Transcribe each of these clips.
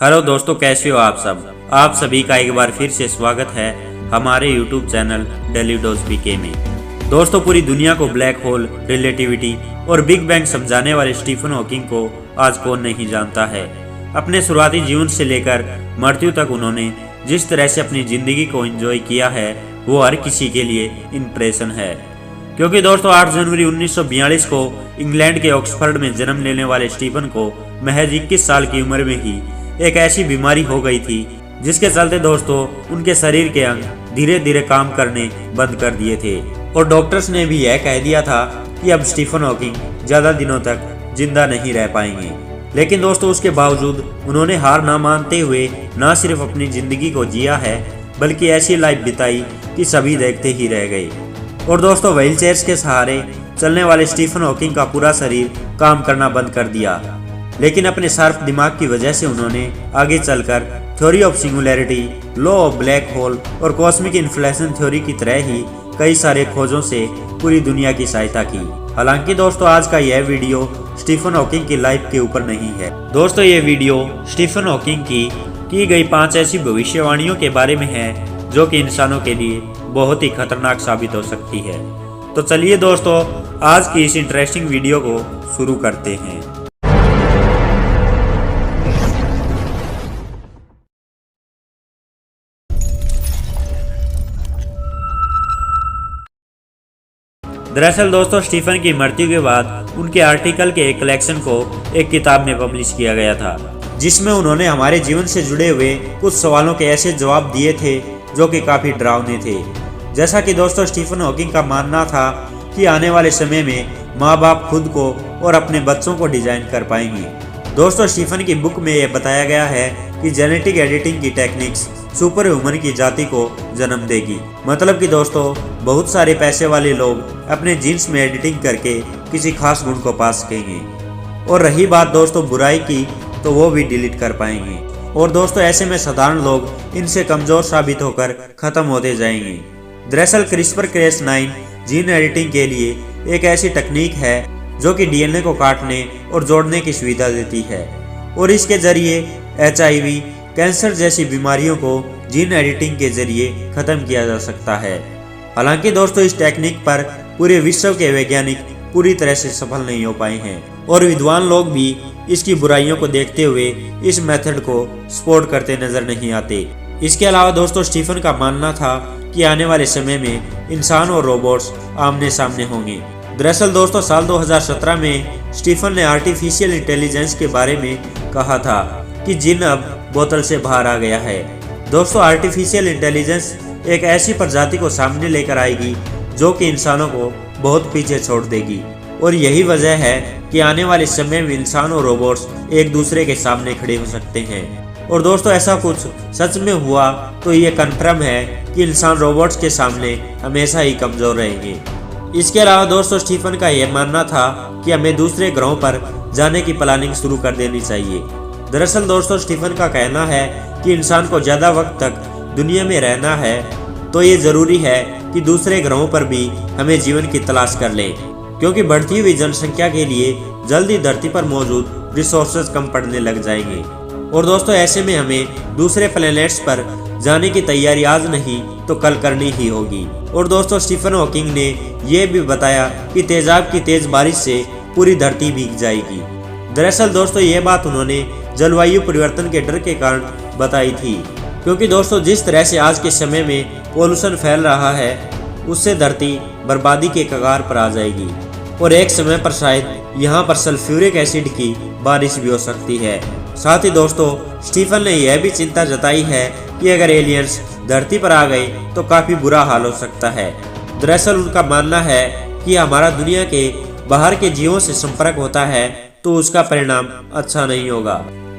Hello दोस्तों, कैसे हो आप सब। आप सभी का एक बार फिर से स्वागत है हमारे YouTube चैनल डेली डोज पीके में। दोस्तों, पूरी दुनिया को ब्लैक होल, रिलेटिविटी और बिग बैंग समझाने वाले स्टीफन हॉकिंग को आज कौन नहीं जानता है। अपने शुरुआती जीवन से लेकर मृत्यु तक उन्होंने जिस तरह से अपनी जिंदगी को एंजॉय किया है वो हर किसी के लिए इंप्रेशन है। क्योंकि दोस्तों 8 जनवरी 1942 को इंग्लैंड के ऑक्सफोर्ड में जन्म लेने वाले स्टीफन को महज 21 साल की उम्र में ही एक ऐसी बीमारी हो गई थी जिसके चलते दोस्तों उनके शरीर के अंग धीरे धीरे काम करने बंद कर दिए थे और डॉक्टर्स ने भी यह कह दिया था कि अब स्टीफन हॉकिंग ज्यादा दिनों तक जिंदा नहीं रह पाएंगे। लेकिन दोस्तों उसके बावजूद उन्होंने हार ना मानते हुए न सिर्फ अपनी जिंदगी को जिया है बल्कि ऐसी लाइफ बिताई कि सभी देखते ही रह गए। और दोस्तों व्हीलचेयर्स के सहारे चलने वाले स्टीफन हॉकिंग का पूरा शरीर काम करना बंद कर दिया, लेकिन अपने शार्प दिमाग की वजह से उन्होंने आगे चलकर theory of singularity, law of black hole और कॉस्मिक इन्फ्लेशन थ्योरी की तरह ही कई सारे खोजों से पूरी दुनिया की सहायता की। हालांकि दोस्तों आज का यह वीडियो स्टीफन हॉकिंग की लाइफ के ऊपर नहीं है। दोस्तों ये वीडियो स्टीफन हॉकिंग की गई 5 ऐसी भविष्यवाणियों के बारे में है जो कि इंसानों के लिए बहुत ही खतरनाक साबित हो सकती है। तो चलिए दोस्तों आज की इस इंटरेस्टिंग वीडियो को शुरू करते हैं। दरअसल दोस्तों स्टीफन की मृत्यु के बाद उनके आर्टिकल के एक कलेक्शन को एक किताब में पब्लिश किया गया था जिसमें उन्होंने हमारे जीवन से जुड़े हुए कुछ सवालों के ऐसे जवाब दिए थे जो कि काफी डरावने थे। जैसा कि दोस्तों स्टीफन हॉकिंग का मानना था कि आने वाले समय में माँ बाप खुद को और अपने बच्चों को डिजाइन कर पाएंगे। दोस्तों स्टीफन की बुक में यह बताया गया है कि जेनेटिक एडिटिंग की टेक्निक्स सुपर ह्यूमन की जाति को जन्म देगी। मतलब कि दोस्तों बहुत सारे पैसे वाले लोग अपने जीन्स में एडिटिंग करके किसी खास गुण को पा सकेंगे और रही बात दोस्तों बुराई की तो वो भी डिलीट कर पाएंगे। और दोस्तों ऐसे में साधारण लोग इनसे कमजोर साबित होकर खत्म होते जाएंगे। दरअसल CRISPR-Cas9 जीन एडिटिंग के लिए एक ऐसी तकनीक है जो कि DNA को काटने और जोड़ने की सुविधा देती है और इसके जरिए HIV, कैंसर जैसी बीमारियों को जीन एडिटिंग के जरिए खत्म किया जा सकता है। हालांकि दोस्तों इस टेक्निक पर पूरे विश्व के वैज्ञानिक पूरी तरह से सफल नहीं हो पाए हैं और विद्वान लोग भी इसकी बुराइयों को देखते हुए इस मेथड को सपोर्ट करते नजर नहीं आते। इसके अलावा दोस्तों स्टीफन का मानना था कि आने वाले समय में इंसान और रोबोट्स आमने सामने होंगे। दरअसल दोस्तों साल 2017 में स्टीफन ने आर्टिफिशियल इंटेलिजेंस के बारे में कहा था कि जिन अब बोतल से बाहर आ गया है। दोस्तों आर्टिफिशियल इंटेलिजेंस एक ऐसी प्रजाति को सामने लेकर आएगी जो कि इंसानों को बहुत पीछे छोड़ देगी और यही वजह है कि आने वाले समय में इंसान और रोबोट्स एक दूसरे के सामने खड़े हो सकते हैं। और दोस्तों ऐसा कुछ सच में हुआ तो ये कन्फर्म है कि इंसान रोबोट्स के सामने हमेशा ही कमजोर रहेंगे। इसके अलावा दोस्तों स्टीफन का यह मानना था कि हमें दूसरे ग्रहों पर जाने की प्लानिंग शुरू कर देनी चाहिए। दरअसल दोस्तों स्टीफन का कहना है कि इंसान को ज्यादा वक्त तक दुनिया में रहना है तो ये जरूरी है कि दूसरे ग्रहों पर भी हमें जीवन की तलाश कर लें, क्योंकि बढ़ती हुई जनसंख्या के लिए जल्दी धरती पर मौजूद रिसोर्सेज कम पड़ने लग जाएंगे। और दोस्तों ऐसे में हमें दूसरे प्लैनेट्स पर जाने की तैयारी आज नहीं तो कल करनी ही होगी। और दोस्तों स्टीफन हॉकिंग ने यह भी बताया कि तेजाब की तेज बारिश से पूरी धरती भीग जाएगी। दरअसल दोस्तों ये बात उन्होंने जलवायु परिवर्तन के डर के कारण बताई थी, क्योंकि दोस्तों जिस तरह से आज के समय में पोल्यूशन फैल रहा है उससे धरती बर्बादी के कगार पर आ जाएगी और एक समय पर शायद यहाँ पर सल्फ्यूरिक एसिड की बारिश भी हो सकती है। साथ ही दोस्तों स्टीफन ने यह भी चिंता जताई है कि अगर एलियंस धरती पर आ गए तो काफी बुरा हाल हो सकता है। दरअसल उनका मानना है कि हमारा दुनिया के बाहर के जीवों से संपर्क होता है तो उसका परिणाम अच्छा नहीं होगा,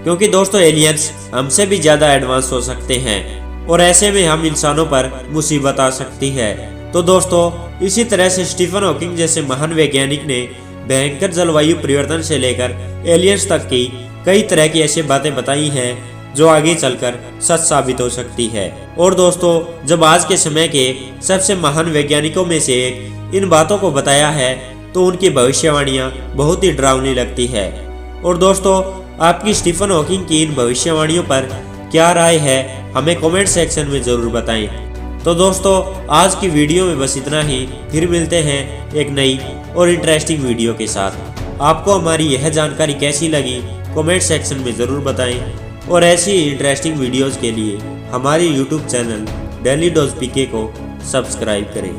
क्योंकि दोस्तों एलियंस हमसे भी ज्यादा एडवांस हो सकते हैं और ऐसे में हम इंसानों पर मुसीबत आ सकती है। तो दोस्तों इसी तरह से स्टीफन हॉकिंग जैसे महान वैज्ञानिक ने भयंकर जलवायु परिवर्तन से लेकर एलियंस तक की कई तरह की ऐसी बातें बताई हैं जो आगे चलकर सच साबित हो सकती है। और दोस्तों जब आज के समय के सबसे महान वैज्ञानिकों में से एक इन बातों को बताया है तो उनकी भविष्यवाणियां बहुत ही डरावनी लगती है। और दोस्तों आपकी स्टीफन हॉकिंग की इन भविष्यवाणियों पर क्या राय है, हमें कमेंट सेक्शन में ज़रूर बताएं। तो दोस्तों, आज की वीडियो में बस इतना ही। फिर मिलते हैं एक नई और इंटरेस्टिंग वीडियो के साथ। आपको हमारी यह जानकारी कैसी लगी कमेंट सेक्शन में ज़रूर बताएं और ऐसी ही इंटरेस्टिंग वीडियोज़ के लिए हमारे यूट्यूब चैनल डेली डोज पीके को सब्सक्राइब करें।